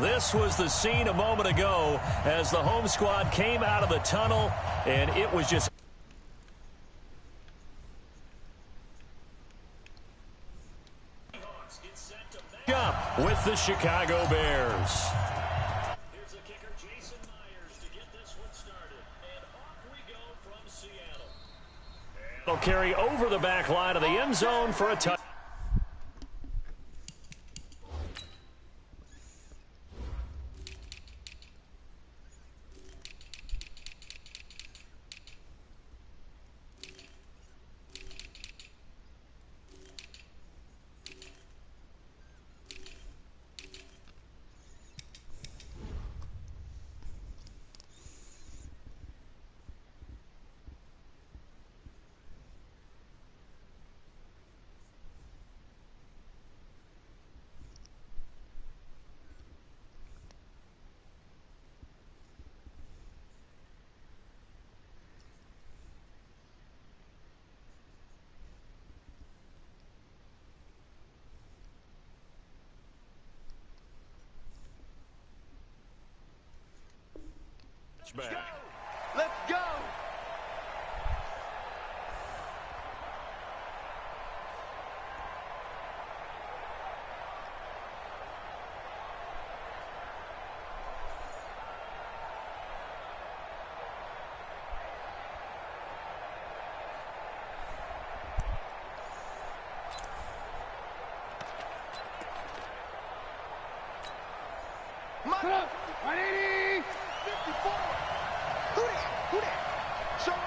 This was the scene a moment ago as the home squad came out of the tunnel, and it was just up with the Chicago Bears. Here's the kicker, Jason Myers, to get this one started. And off we go from Seattle. They'll carry over the back line of the end zone for a touchdown. Let's go! Let's go! Come on! 180! 54! Who that? Show it.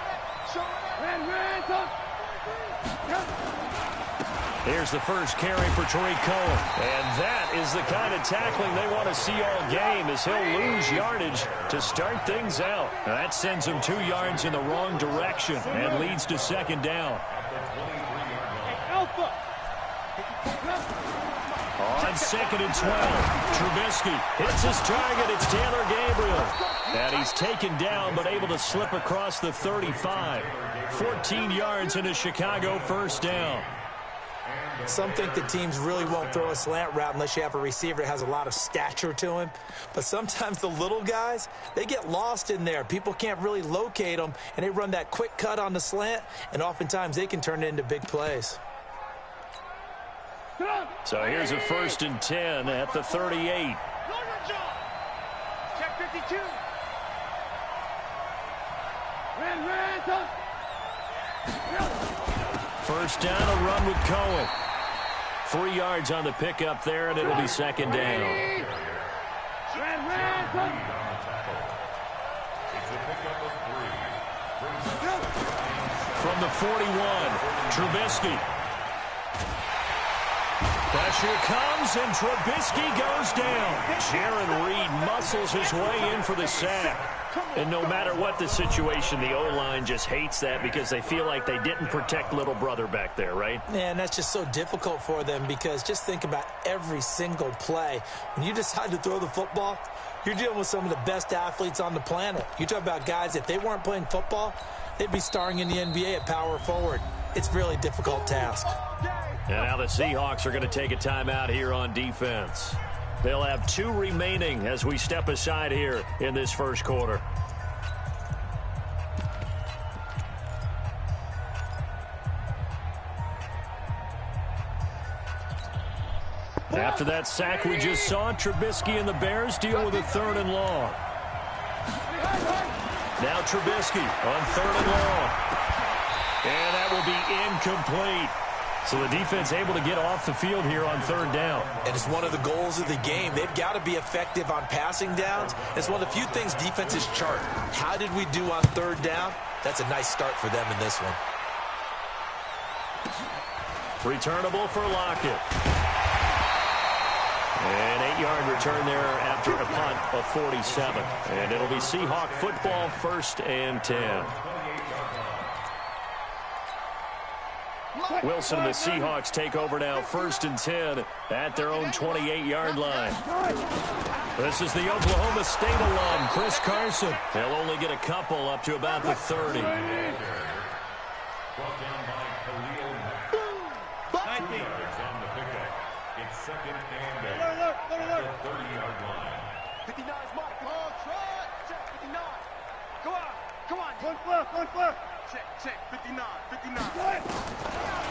Here's the first carry for Tariq Cohen. And that is the kind of tackling they want to see all game, as he'll lose yardage to start things out. Now that sends him 2 yards in the wrong direction and leads to second down. On 2nd and 12, Trubisky hits his target. It's Taylor Gabriel. And he's taken down but able to slip across the 35. 14 yards and a Chicago first down. Some think the teams really won't throw a slant route unless you have a receiver that has a lot of stature to him. But sometimes the little guys, they get lost in there. People can't really locate them, and they run that quick cut on the slant, and oftentimes they can turn it into big plays. So here's a 1st and 10 at the 38. Check 52. First down, a run with Cohen. 3 yards on the pickup there, and it'll be second down. From the 41, Trubisky. Pressure comes, and Trubisky goes down. Jaron Reed muscles his way in for the sack. And no matter what the situation, the O-line just hates that because they feel like they didn't protect little brother back there, right? And that's just so difficult for them because just think about every single play. When you decide to throw the football, you're dealing with some of the best athletes on the planet. You talk about guys, if they weren't playing football, they'd be starring in the NBA at power forward. It's a really difficult task. And now the Seahawks are going to take a timeout here on defense. They'll have 2 remaining as we step aside here in this first quarter. After that sack we just saw, Trubisky and the Bears deal with a 3rd and long. Now Trubisky on 3rd and long. And that will be incomplete. So the defense able to get off the field here on 3rd down. And it's one of the goals of the game. They've got to be effective on passing downs. It's one of the few things defenses chart. How did we do on 3rd down? That's a nice start for them in this one. Returnable for Lockett. An 8-yard return there after a punt of 47. And it'll be Seahawk football, 1st and 10. Wilson and the Seahawks take over now, 1st and 10 at their own 28-yard line. This is the Oklahoma State alum, Chris Carson. He'll only get a couple up to about the 30. It's 2nd and 8 at the 30-yard line. Check, 59, 59.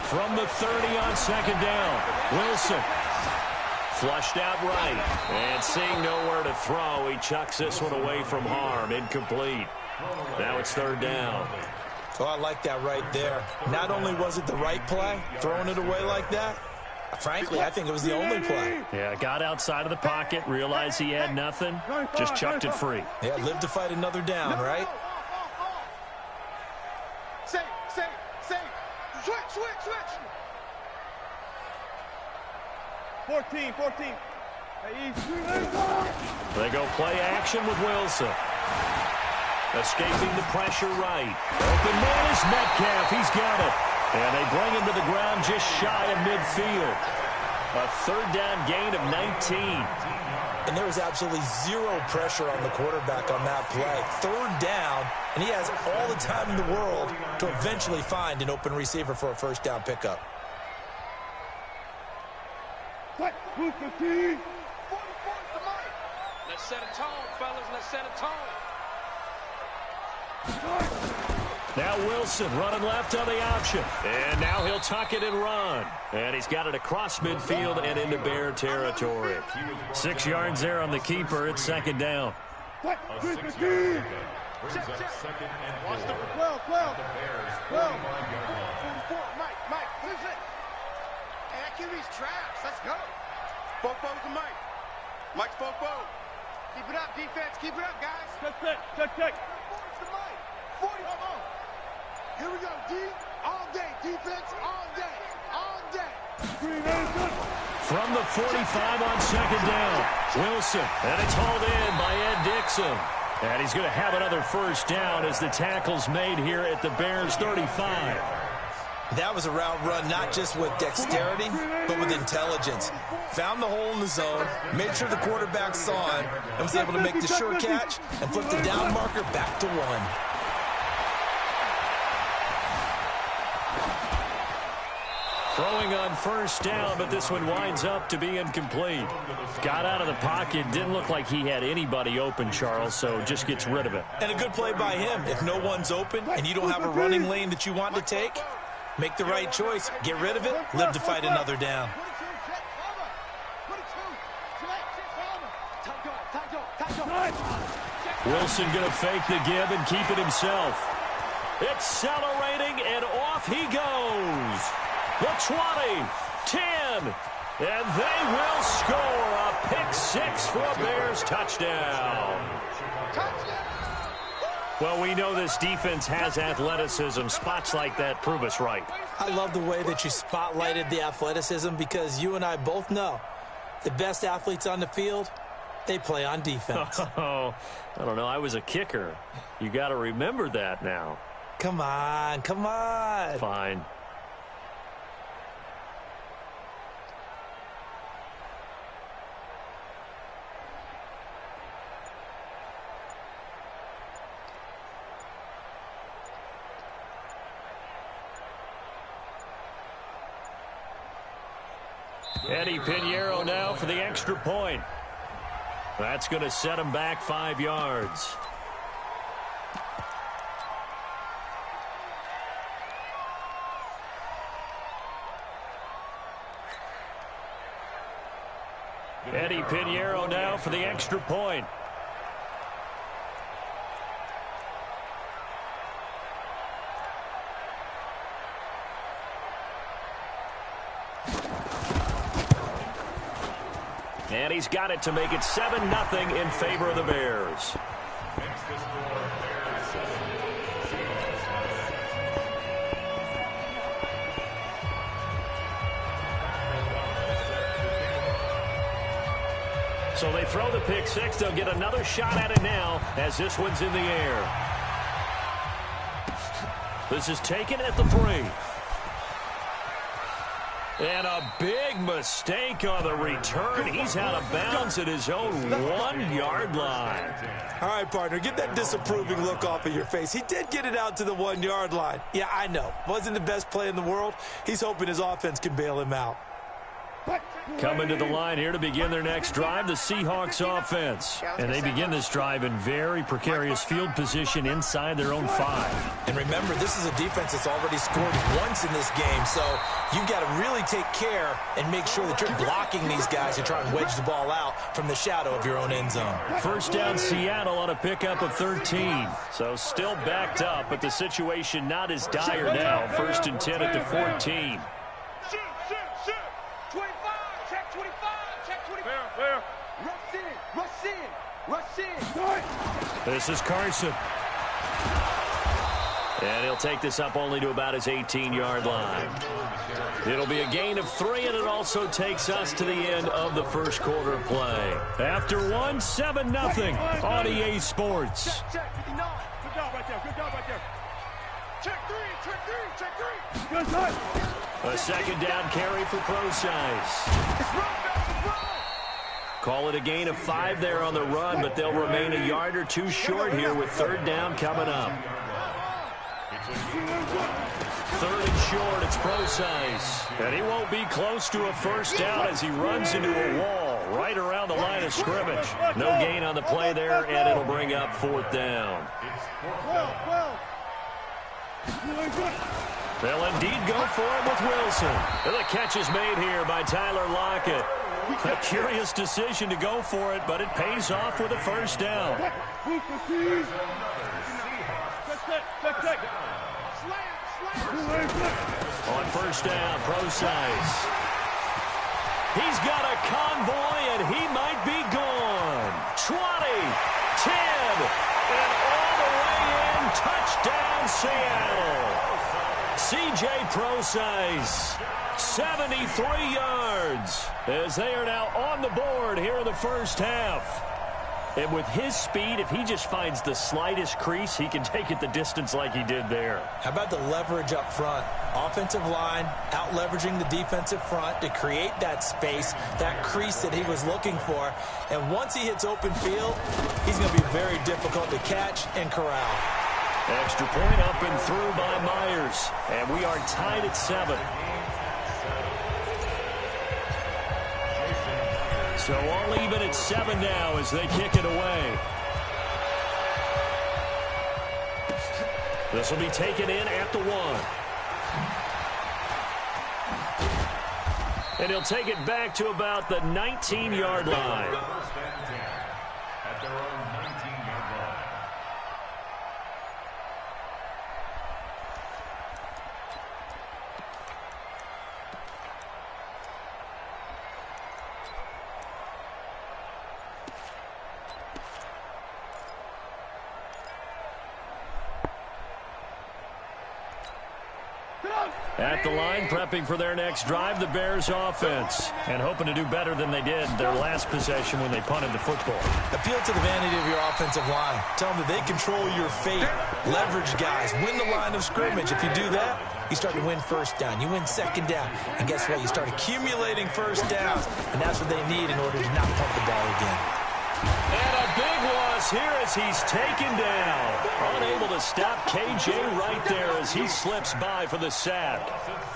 From the 30 on second down, Wilson. Flushed out right. And seeing nowhere to throw, he chucks this one away from harm. Incomplete. Now it's third down. Oh, I like that right there. Not only was it the right play, throwing it away like that, frankly, I think it was the only play. Yeah, got outside of the pocket, realized he had nothing, just chucked it free. Yeah, live to fight another down, right? Safe. Switch. 14. They go play action with Wilson. Escaping the pressure right. Open man is Metcalf. He's got it. And they bring him to the ground just shy of midfield. A third down gain of 19. And there was absolutely zero pressure on the quarterback on that play. Third down, and he has all the time in the world to eventually find an open receiver for a first down pickup. Let's set a tone, fellas. Let's set a tone. Now Wilson running left on the option. And now he'll tuck it and run. And he's got it across midfield and into Bear territory. 6 yards there on the keeper. It's second down. Check. Watch the 12. Mike, listen. Hey, that QB's trash. Let's go. Fofo's the Mike. Mike's Fofo. Keep it up, defense. Keep it up, guys. Check. 40, come on. Here we go, D. All day. Defense, all day. From the 45 on second down, Wilson. And it's hauled in by Ed Dixon. And he's going to have another first down as the tackle's made here at the Bears 35. That was a route run not just with dexterity, but with intelligence. Found the hole in the zone, made sure the quarterback saw him, and was able to make the sure catch and flip the down marker back to 1. Throwing on first down, but this one winds up to be incomplete. Got out of the pocket, didn't look like he had anybody open, Charles, so just gets rid of it. And a good play by him. If no one's open and you don't have a running lane that you want to take, make the right choice. Get rid of it. Live to fight another down. Wilson going to fake the give and keep it himself. Accelerating, and off he goes. The 20, 10, and they will score a pick-6 for a Bears touchdown. Well, we know this defense has athleticism. Spots like that prove us right. I love the way that you spotlighted the athleticism because you and I both know the best athletes on the field, they play on defense. Oh, I don't know. I was a kicker. You got to remember that now. Come on. Fine. Eddie Pinheiro now for the extra point. That's going to set him back 5 yards. Eddie Pinheiro now for the extra point. And he's got it to make it 7-0 in favor of the Bears. So they throw the pick-6. They'll get another shot at it now as this one's in the air. This is taken at the 3. And a big mistake on the return. He's out of bounds at his own 1-yard line. All right, partner, get that disapproving look off of your face. He did get it out to the 1-yard line. Yeah, I know. Wasn't the best play in the world. He's hoping his offense can bail him out. Coming to the line here to begin their next drive, the Seahawks offense. And they begin this drive in very precarious field position inside their own 5. And remember, this is a defense that's already scored once in this game, so you've got to really take care and make sure that you're blocking these guys who try and wedge the ball out from the shadow of your own end zone. First down, Seattle on a pickup of 13. So still backed up, but the situation not as dire now. First and 10 at the 14. This is Carson. And he'll take this up only to about his 18-yard line. It'll be a gain of 3, and it also takes us to the end of the first quarter of play. After 1, 7-0 on EA Sports. Good job right there. Good job right there. Check three. Good shot. A second down carry for Procise. It's wrong. Call it a gain of 5 there on the run, but they'll remain a yard or 2 short here with third down coming up. Third and short, it's Procise. And he won't be close to a first down as he runs into a wall right around the line of scrimmage. No gain on the play there, and it'll bring up fourth down. They'll indeed go for it with Wilson. And the catch is made here by Tyler Lockett. A curious decision to go for it, but it pays off with a first down. On first down, Procise. He's got a convoy, and he might be gone. 20, 10, and all the way in. Touchdown, Seattle. C.J. Procise, 73 yards, as they are now on the board here in the first half. And with his speed, if he just finds the slightest crease, he can take it the distance like he did there. How about the leverage up front? Offensive line out-leveraging the defensive front to create that space, that crease that he was looking for. And once he hits open field, he's going to be very difficult to catch and corral. Extra point up and through by Myers. And we are tied at 7. So all even at 7 now as they kick it away. This will be taken in at the 1. And he'll take it back to about the 19-yard line. At the line, prepping for their next drive, the Bears offense. And hoping to do better than they did their last possession when they punted the football. Appeal to the vanity of your offensive line. Tell them that they control your fate. Leverage guys. Win the line of scrimmage. If you do that, you start to win first down. You win second down. And guess what? You start accumulating first downs. And that's what they need in order to not pump the ball again. And a big loss here as he's taken down. Unable to stop KJ right there as he slips by for the sack.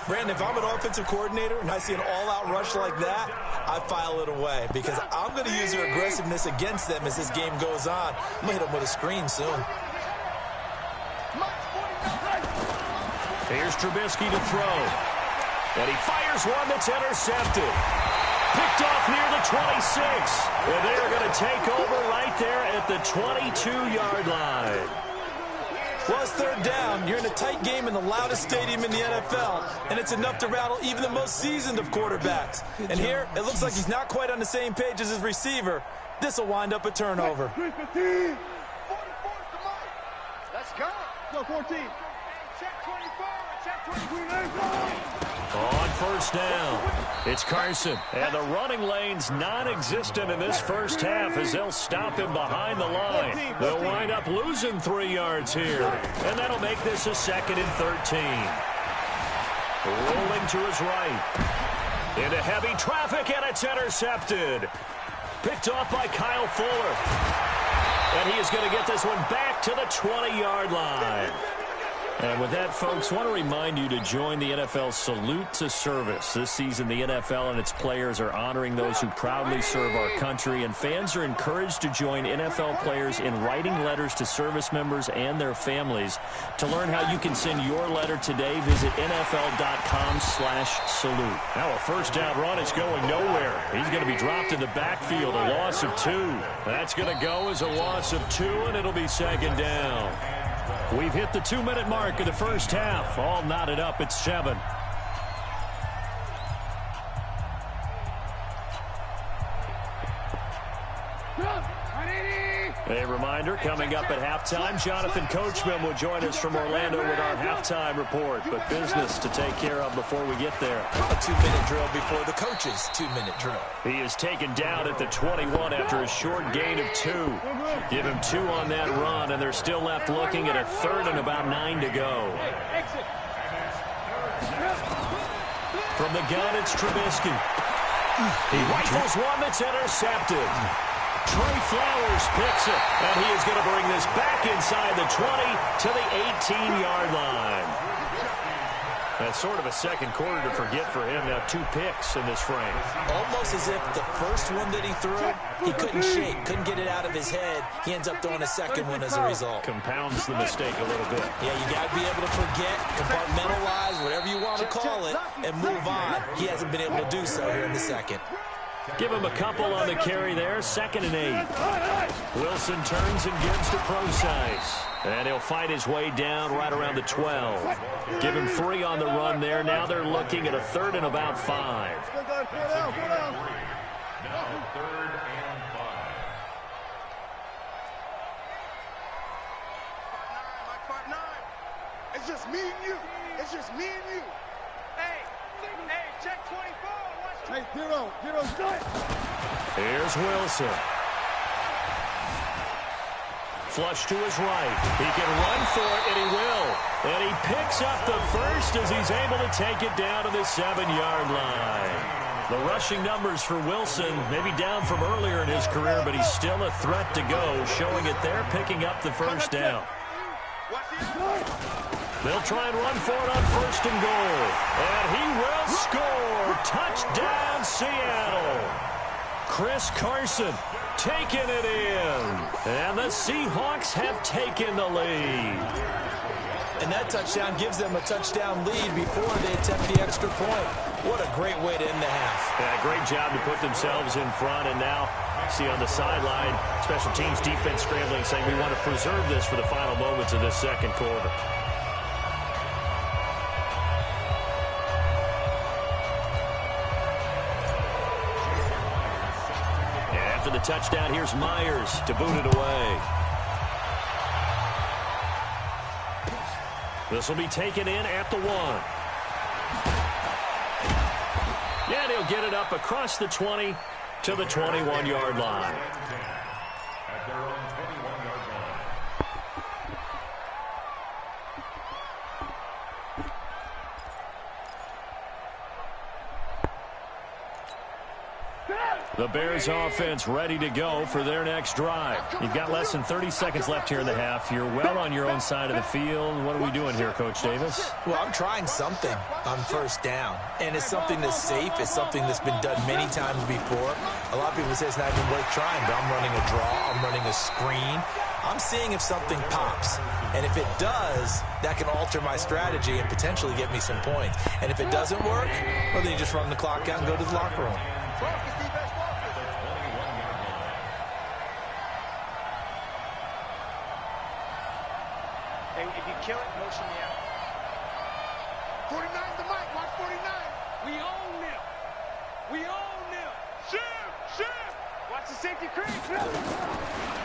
Brandon, if I'm an offensive coordinator and I see an all-out rush like that, I file it away because I'm going to use their aggressiveness against them as this game goes on. I'm going to hit them with a screen soon. Here's Trubisky to throw. And he fires one that's intercepted. Picked off near the 26. And they're going to take over right there at the 22-yard line. Well, it's third down. You're in a tight game in the loudest stadium in the NFL, and it's enough to rattle even the most seasoned of quarterbacks. And here, it looks like he's not quite on the same page as his receiver. This will wind up a turnover. 315. 44 to Mike. Let's go. Go 14. Check 24. Check 23. On first down, it's Carson. And the running lane's non-existent in this first half as they'll stop him behind the line. They'll wind up losing 3 yards here. And that'll make this a second and 13. Rolling to his right. Into heavy traffic, and it's intercepted. Picked off by Kyle Fuller. And he is going to get this one back to the 20-yard line. And with that, folks, I want to remind you to join the NFL Salute to Service. This season, the NFL and its players are honoring those who proudly serve our country, and fans are encouraged to join NFL players in writing letters to service members and their families. To learn how you can send your letter today, visit NFL.com/salute. Now a first down run is going nowhere. He's going to be dropped in the backfield, a loss of 2. That's going to go as a loss of 2, and it'll be second down. We've hit the 2-minute mark of the first half. All knotted up at 7. A reminder, coming up at halftime, Jonathan Coachman will join us from Orlando with our halftime report. But business to take care of before we get there. A 2-minute drill before the coach's 2-minute drill. He is taken down at the 21 after a short gain of 2. Give him 2 on that run, and they're still left looking at a 3rd and about 9 to go. From the gun, it's Trubisky. He rifles one that's intercepted. Trey Flowers picks it, and he is going to bring this back inside the 20 to the 18-yard line. That's sort of a second quarter to forget for him. Now 2 picks in this frame. Almost as if the first one that he threw, he couldn't shake, couldn't get it out of his head. He ends up throwing a second one as a result. Compounds the mistake a little bit. Yeah, you got to be able to forget, compartmentalize, whatever you want to call it, and move on. He hasn't been able to do so here in the second. Give him a couple on the carry there. 2nd and 8. Wilson turns and gives to Procise. And he'll fight his way down right around the 12. Give him 3 on the run there. Now they're looking at a 3rd and about 5. Now 3rd and 5. It's just me and you. It's just me and you. Hey, check 24. Hey, zero, strike. Here's Wilson. Flush to his right. He can run for it, and he will. And he picks up the first as he's able to take it down to the 7-yard line. The rushing numbers for Wilson maybe down from earlier in his career, but he's still a threat to go, showing it there, picking up the first down. They'll try and run for it on 1st and goal. And he will score. Touchdown, Seattle. Chris Carson taking it in. And the Seahawks have taken the lead. And that touchdown gives them a touchdown lead before they attempt the extra point. What a great way to end the half. Yeah, great job to put themselves in front. And now, see on the sideline, special teams defense scrambling, saying we want to preserve this for the final moments of this second quarter. After the touchdown, here's Myers to boot it away. This will be taken in at the 1. Yeah, and he'll get it up across the 20 to the 21-yard line. At their own 21-yard line. The Bears offense ready to go for their next drive. You've got less than 30 seconds left here in the half. You're well on your own side of the field. What are we doing here, Coach Davis? Well, I'm trying something on 1st down. And it's something that's safe. It's something that's been done many times before. A lot of people say it's not even worth trying, but I'm running a draw. I'm running a screen. I'm seeing if something pops. And if it does, that can alter my strategy and potentially get me some points. And if it doesn't work, well, then you just run the clock out and go to the locker room. Hey, if you kill it, motion me out. 49 the mic, watch 49. We own them. We own them. Shoot. Watch the safety creep.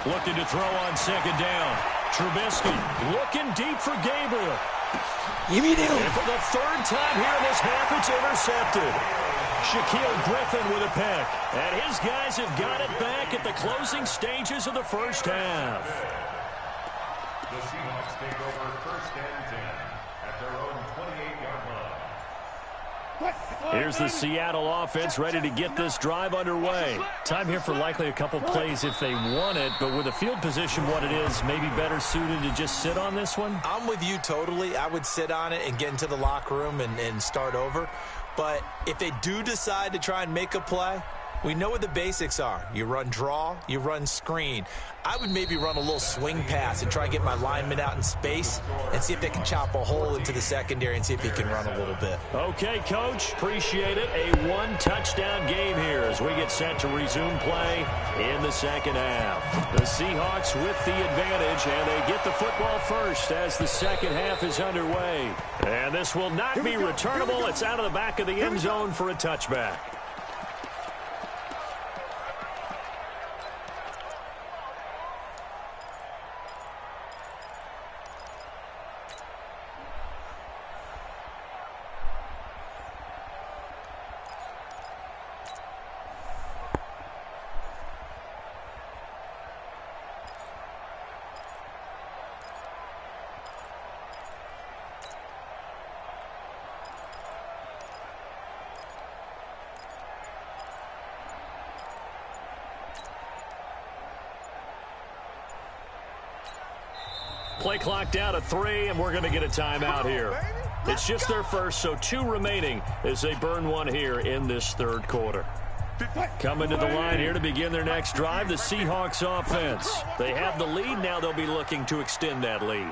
Looking to throw on 2nd down. Trubisky looking deep for Gabriel. And for the 3rd time here in this half, it's intercepted. Shaquille Griffin with a pick. And his guys have got it back at the closing stages of the first half. The Seahawks take over 1st and 10 at their own 28-yard line. Here's the Seattle offense ready to get this drive underway. Time here for likely a couple plays if they want it, but with the field position what it is, maybe better suited to just sit on this one? I'm with you totally. I would sit on it and get into the locker room and start over. But if they do decide to try and make a play, we know what the basics are. You run draw, you run screen. I would maybe run a little swing pass and try and get my lineman out in space and see if they can chop a hole into the secondary and see if he can run a little bit. Okay, Coach. Appreciate it. A one-touchdown game here as we get set to resume play in the second half. The Seahawks with the advantage, and they get the football first as the second half is underway. And this will not be returnable. It's out of the back of the end zone for a touchback. Play clock down to 3, and we're going to get a timeout here. It's just their first, so 2 remaining as they burn one here in this third quarter. Coming to the line here to begin their next drive, the Seahawks offense. They have the lead. Now they'll be looking to extend that lead.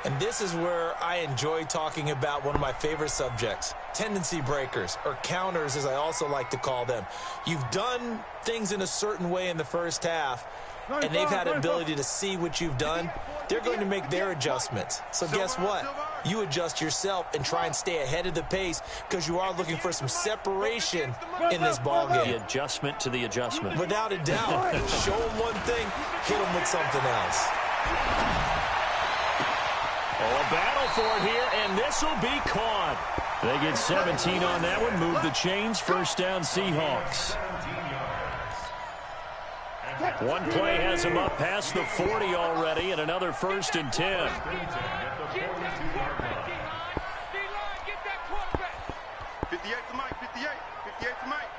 And this is where I enjoy talking about one of my favorite subjects, tendency breakers, or counters as I also like to call them. You've done things in a certain way in the first half, and they've had an ability to see what you've done. They're going to make their adjustments. So guess what? You adjust yourself and try and stay ahead of the pace because you are looking for some separation in this ball game. The adjustment to the adjustment. Without a doubt. Show them one thing, hit them with something else. Oh, a battle for it here, and this will be caught. They get 17 on that one. Move the chains. First down, Seahawks. One play has him up past the 40 already, and another 1st and 10. 58 to Mike, 58. 58 to Mike.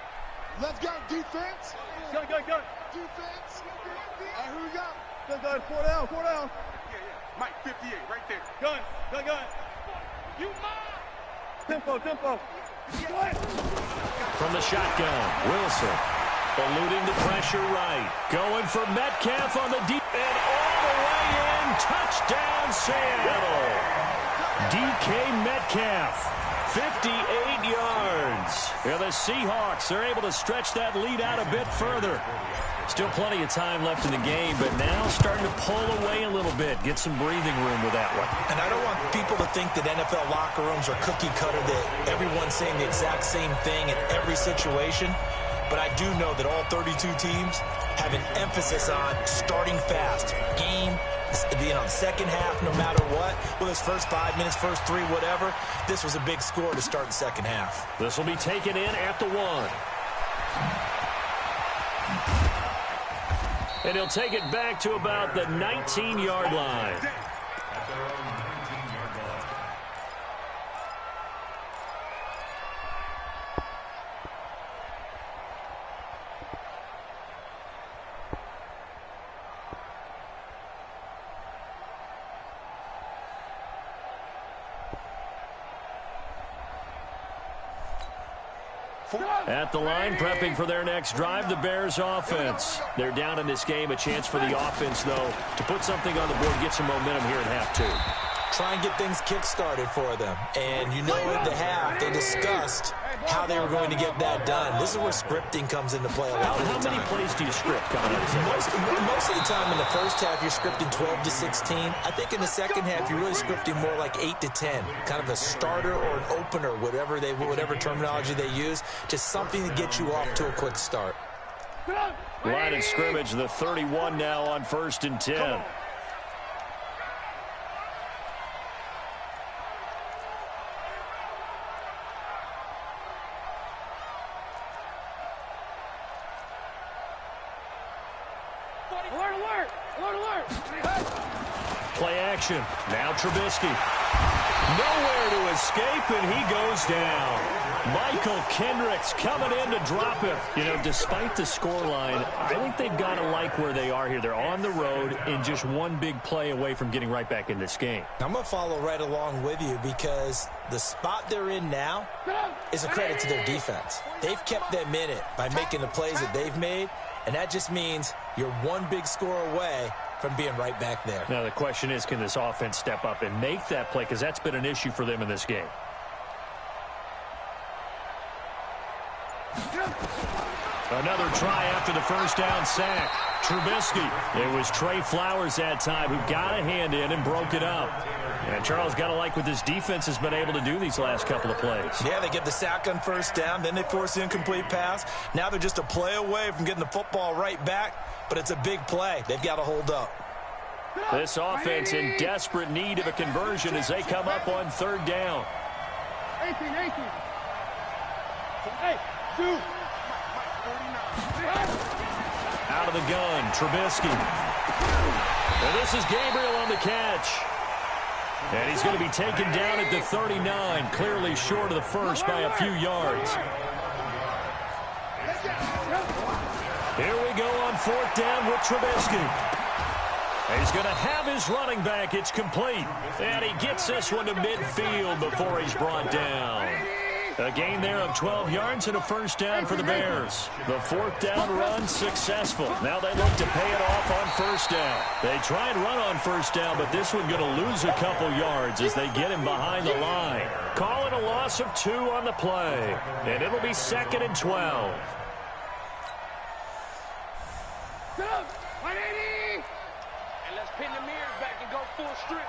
Let's go, defense. Go. Defense. All right, here we go. Go, 4 down. Yeah. Mike, 58, right there. Gun. You mine. Tempo. From the shotgun, Wilson. Eluding the pressure right. Going for Metcalf on the deep end. All the way in. Touchdown, Seattle. DK Metcalf. 58 yards. Yeah, the Seahawks are able to stretch that lead out a bit further. Still plenty of time left in the game, but now starting to pull away a little bit. Get some breathing room with that one. And I don't want people to think that NFL locker rooms are cookie cutter, that everyone's saying the exact same thing in every situation. But I do know that all 32 teams have an emphasis on starting fast. Game, second half, no matter what. Whether it's first 5 minutes, first 3, whatever. This was a big score to start the second half. This will be taken in at the 1. And he'll take it back to about the 19-yard line. At the line, prepping for their next drive, the Bears offense. They're down in this game. A chance for the offense, though, to put something on the board, get some momentum here at half 2. Try and get things kick-started for them. And you know at the half, they discussed how they were going to get that done. This is where scripting comes into play a lot of the time. How many plays do you script coming out of this? Most of the time in the first half, you're scripting 12 to 16. I think in the second half, you're really scripting more like 8 to 10. Kind of a starter or an opener, whatever terminology they use. Just something to get you off to a quick start. Line of scrimmage, the 31 now on 1st and 10. Play action. Now Trubisky. Nowhere to escape, and he goes down. Michael Kendricks coming in to drop him. You know, despite the scoreline, I think they've got to like where they are here. They're on the road and just one big play away from getting right back in this game. I'm going to follow right along with you because the spot they're in now is a credit to their defense. They've kept them in it by making the plays that they've made, and that just means you're one big score away from being right back there. Now, the question is, can this offense step up and make that play? Because that's been an issue for them in this game. Another try after the first down sack. Trubisky. It was Trey Flowers that time who got a hand in and broke it up. And Charles, got to like what this defense has been able to do these last couple of plays. Yeah, they get the sack on first down, then they force the incomplete pass. Now they're just a play away from getting the football right back, but it's a big play. They've got to hold up. This offense in desperate need of a conversion as they come up on third down. 18. Hey, 2. Out of the gun, Trubisky. And this is Gabriel on the catch. And he's going to be taken down at the 39, clearly short of the first by a few yards. Here we go on fourth down with Trubisky. He's going to have his running back. It's complete. And he gets this one to midfield before he's brought down. A gain there of 12 yards and a first down for the Bears. The fourth down run successful. Now they look to pay it off on first down. They try and run on first down, but this one going to lose a couple yards as they get him behind the line. Calling a loss of 2 on the play. And it'll be 2nd and 12. And let's pin the mirrors back and go full strip.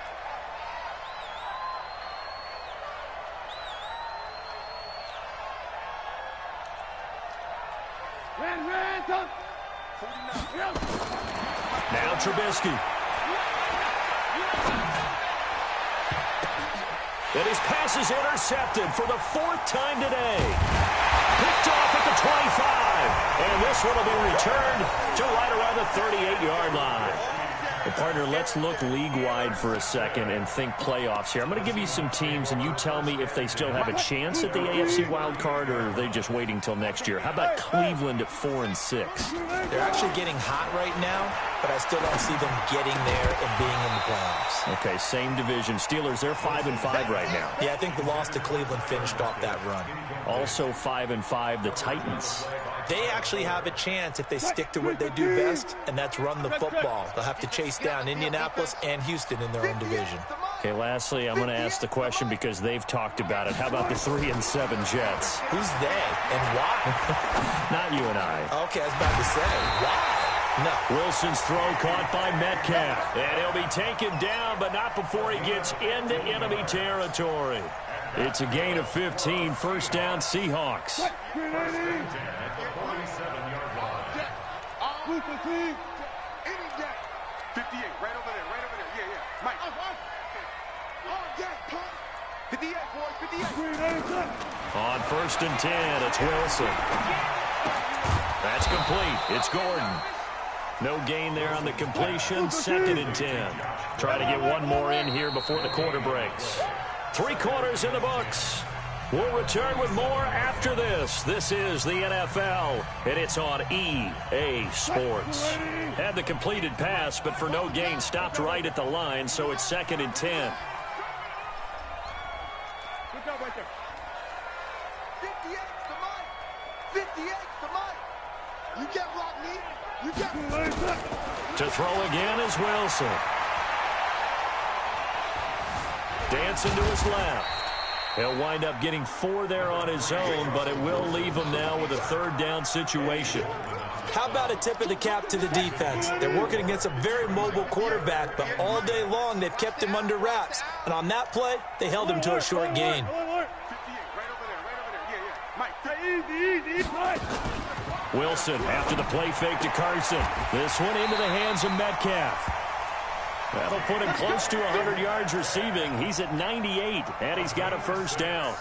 Now Trubisky. And his pass is intercepted for the 4th time today. Picked off at the 25. And this one will be returned to right around the 38-yard line. Well, partner, let's look league-wide for a second and think playoffs here. I'm going to give you some teams, and you tell me if they still have a chance at the AFC wild card, or are they just waiting till next year? How about Cleveland at 4-6? They're actually getting hot right now, but I still don't see them getting there and being in the playoffs. Okay, same division. Steelers, they're 5-5 right now. Yeah, I think the loss to Cleveland finished off that run. Also 5-5, the Titans. They actually have a chance if they stick to what they do best, and that's run the football. They'll have to chase down Indianapolis and Houston in their own division. Okay, lastly, I'm going to ask the question because they've talked about it. How about the 3-7 Jets? Who's they and why? Not you and I. Okay, I was about to say, why? No. Wilson's throw caught by Metcalf. And he'll be taken down, but not before he gets into enemy territory. It's a gain of 15, first down Seahawks. 58, right over there. Yeah. Mike. 58, boys, 58. On 1st and 10, it's Wilson. That's complete. It's Gordon. No gain there on the completion. 2nd and 10. Try to get one more in here before the quarter breaks. 3 quarters in the books. We'll return with more after this. This is the NFL, and it's on EA Sports. Had the completed pass, but for no gain, stopped right at the line, so it's 2nd and 10. Good job right there. 58's the Mike. 58's the Mike. You get Rodney. You get To throw again is Wilson. Dancing to his left. He'll wind up getting 4 there on his own, but it will leave him now with a 3rd down situation. How about a tip of the cap to the defense? They're working against a very mobile quarterback, but all day long they've kept him under wraps. And on that play, they held him to a short gain. 58, right over there. Yeah. Mike. Wilson after the play fake to Carson. This one into the hands of Metcalf. That'll put him close to 100 yards receiving. He's at 98, and he's got a first down.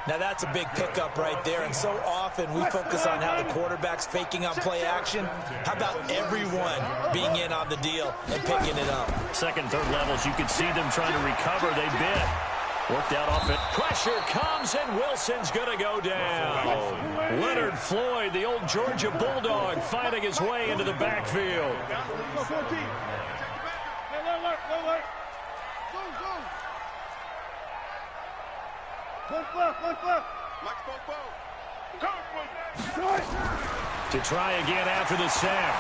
Now that's a big pickup right there, and so often we focus on how the quarterback's faking on play action. How about everyone being in on the deal and picking it up? 2nd, 3rd levels, you could see them trying to recover. They bit. Worked out off it. Pressure comes, and Wilson's going to go down. Leonard Floyd, the old Georgia Bulldog, fighting his way into the backfield. To try again after the sack.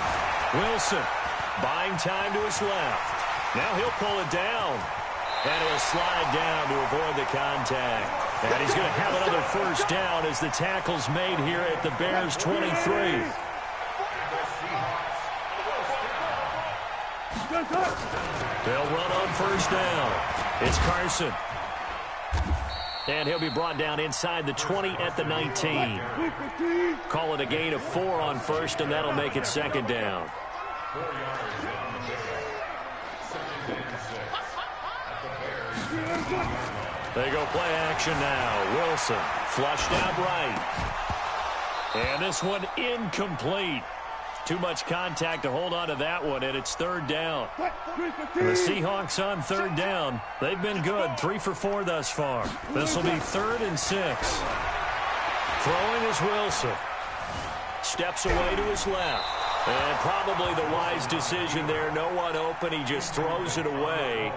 Wilson buying time to his left. Now he'll pull it down. And he'll slide down to avoid the contact. And he's going to have another first down as the tackle's made here at the Bears 23. They'll run on first down. It's Carson. And he'll be brought down inside the 20 at the 19. Call it a gain of 4 on first, and that'll make it second down. They go play action now. Wilson flushed out right. And this one incomplete. Too much contact to hold on to that one, and it's third down. The Seahawks on third down. They've been good, 3 for 4 thus far. This will be 3rd and 6. Throwing is Wilson. Steps away to his left. And probably the wise decision there. No one open. He just throws it away.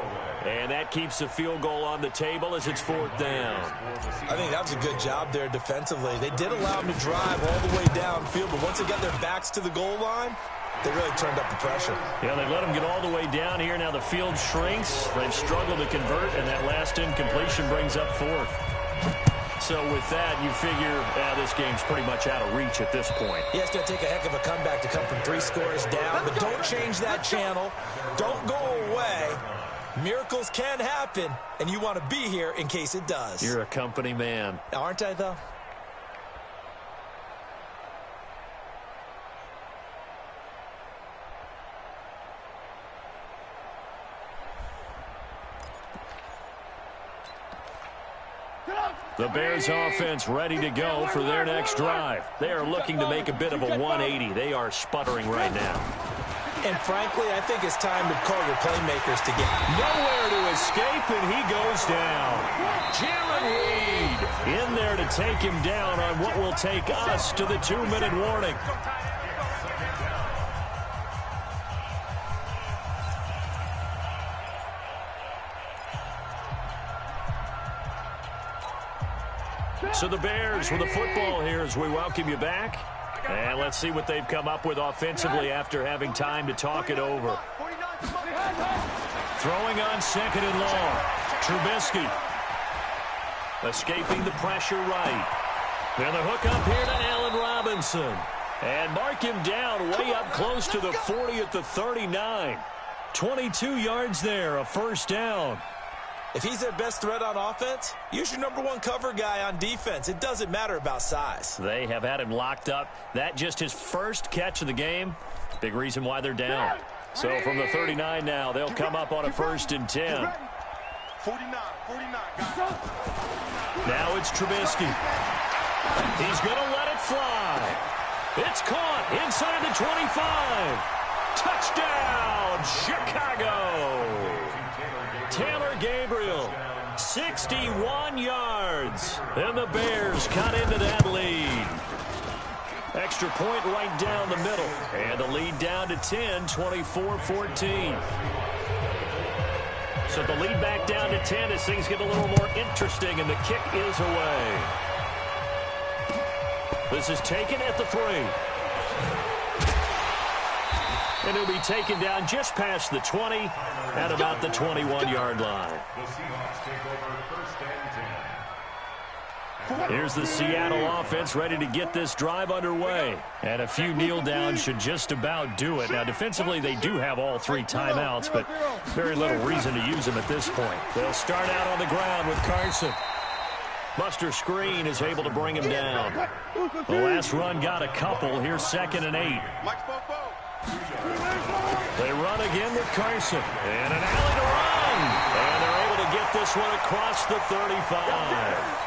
And that keeps the field goal on the table as it's 4th down. I think that was a good job there defensively. They did allow him to drive all the way downfield, but once they got their backs to the goal line, they really turned up the pressure. Yeah, they let him get all the way down here. Now the field shrinks. They've struggled to convert, and that last incompletion brings up 4th. So with that, you figure this game's pretty much out of reach at this point. Yeah, it's going to take a heck of a comeback to come from 3 scores down, but don't change that channel. Don't go away. Miracles can happen, and you want to be here in case it does. You're a company man. Aren't I, though? The Bears offense ready to go for their next drive. They are looking to make a bit of a 180. They are sputtering right now. And frankly, I think it's time to call your playmakers to get nowhere to escape, and he goes down. Jalen Reed in there to take him down on what will take us to the 2-minute warning. So the Bears with the football here as we welcome you back. And let's see what they've come up with offensively after having time to talk it over. Throwing on 2nd and long. Trubisky escaping the pressure right. Then the hook up here to Allen Robinson. And mark him down way up close to the 40 at the 39. 22 yards there, a first down. If he's their best threat on offense, use your #1 cover guy on defense. It doesn't matter about size. They have had him locked up. That just his first catch of the game. Big reason why they're down. So from the 39 now, they'll come up on a 1st and 10. 49, Now it's Trubisky. He's going to let it fly. It's caught inside the 25. Touchdown, Chicago. Taylor Gabriel, 61 yards. And the Bears cut into that lead. Extra point right down the middle. And the lead down to 10, 24-14. So the lead back down to 10 as things get a little more interesting, and the kick is away. This is taken at the 3. And it'll be taken down just past the 20 at about the 21-yard line. Here's the Seattle offense ready to get this drive underway. And a few kneel downs should just about do it. Now, defensively, they do have all 3 timeouts, but very little reason to use them at this point. They'll start out on the ground with Carson. Buster Screen is able to bring him down. The last run got a couple. Here's 2nd and 8. They run again with Carson. And an alley to run. And they're able to get this one across the 35.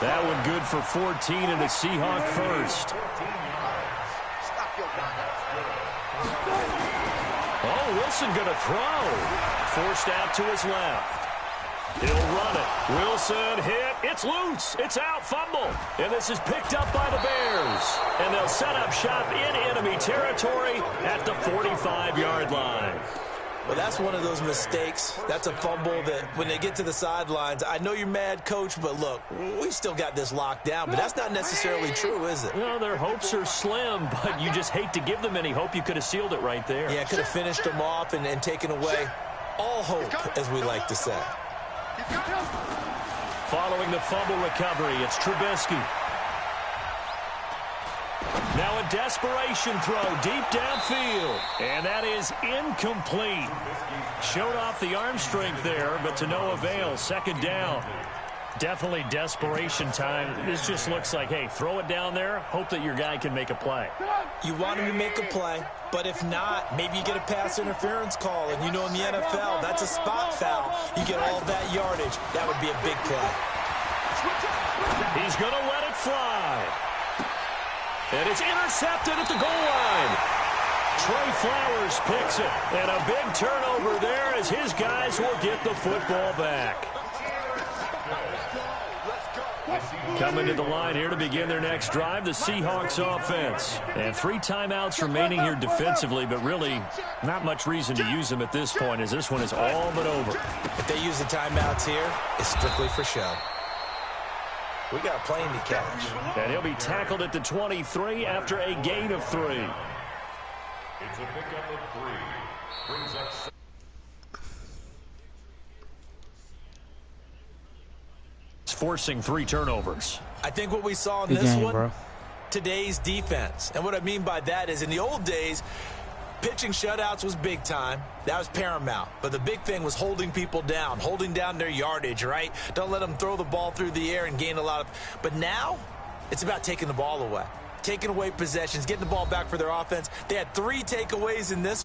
That one good for 14 and a Seahawk first. Oh, Wilson going to throw. Forced out to his left. He'll run it. Wilson hit. It's loose. It's out. Fumble. And this is picked up by the Bears. And they'll set up shop in enemy territory at the 45-yard line. Well, that's one of those mistakes. That's a fumble that when they get to the sidelines, I know you're mad, Coach, but look, we still got this locked down. But that's not necessarily true, is it? Well, their hopes are slim, but you just hate to give them any hope. You could have sealed it right there. Yeah, could have finished them off and taken away all hope, as we like to say. Following the fumble recovery, it's Trubisky. Now a desperation throw deep downfield. And that is incomplete. Showed off the arm strength there, but to no avail. Second down. Definitely desperation time. This just looks like, hey, throw it down there. Hope that your guy can make a play. You want him to make a play, but if not, maybe you get a pass interference call. And you know in the NFL, that's a spot foul. You get all that yardage. That would be a big play. He's going to let it fly. And it's intercepted at the goal line. Trey Flowers picks it. And a big turnover there as his guys will get the football back. Coming to the line here to begin their next drive, the Seahawks offense. And 3 timeouts remaining here defensively, but really not much reason to use them at this point as this one is all but over. If they use the timeouts here, it's strictly for show. We got a plane to catch. And he'll be tackled at the 23 after a gain of 3. It's a pickup of 3. Brings up... It's forcing 3 turnovers. I think what we saw in this one, today's defense. And what I mean by that is in the old days, pitching shutouts was big time. That was paramount. But the big thing was holding people down, holding down their yardage, right? Don't let them throw the ball through the air and gain a lot of... But now, it's about taking the ball away. Taking away possessions, getting the ball back for their offense. They had 3 takeaways in this.